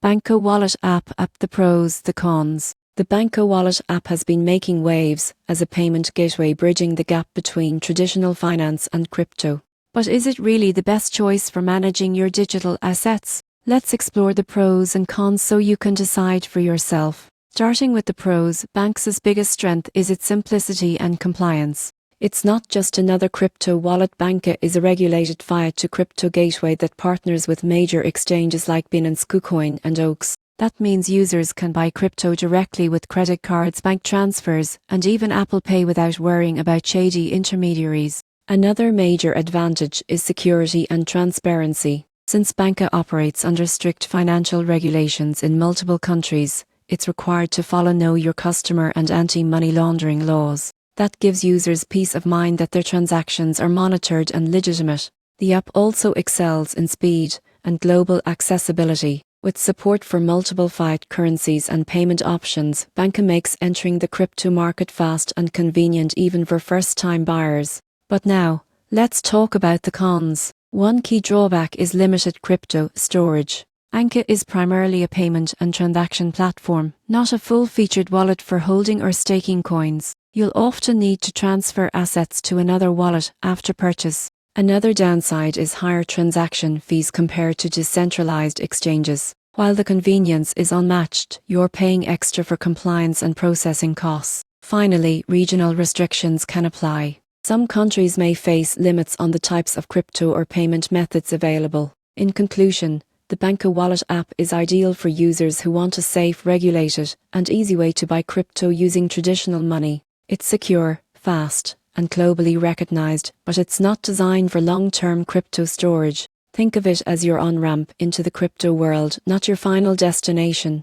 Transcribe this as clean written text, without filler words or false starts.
Banxa Wallet app. The pros, the cons. The Banxa Wallet app has been making waves as a payment gateway bridging the gap between traditional finance and crypto. But is it really the best choice for managing your digital assets? Let's explore the pros and cons so you can decide for yourself. Starting with the pros, Banxa's biggest strength is its simplicity and compliance. It's not just another crypto wallet. Banxa is a regulated fiat-to-crypto gateway that partners with major exchanges like Binance, KuCoin, and OAX. That means users can buy crypto directly with credit cards, bank transfers, and even Apple Pay without worrying about shady intermediaries. Another major advantage is security and transparency. Since Banxa operates under strict financial regulations in multiple countries, it's required to follow Know Your Customer and anti-money laundering laws. That gives users peace of mind that their transactions are monitored and legitimate. The app also excels in speed and global accessibility. With support for multiple fiat currencies and payment options, Banxa makes entering the crypto market fast and convenient even for first-time buyers. But now, let's talk about the cons. One key drawback is limited crypto storage. Banxa is primarily a payment and transaction platform, not a full-featured wallet for holding or staking coins. You'll often need to transfer assets to another wallet after purchase. Another downside is higher transaction fees compared to decentralized exchanges. While the convenience is unmatched, you're paying extra for compliance and processing costs. Finally, regional restrictions can apply. Some countries may face limits on the types of crypto or payment methods available. In conclusion, the Banxa Wallet app is ideal for users who want a safe, regulated, and easy way to buy crypto using traditional money. It's secure, fast, and globally recognized, but it's not designed for long-term crypto storage. Think of it as your on-ramp into the crypto world, not your final destination.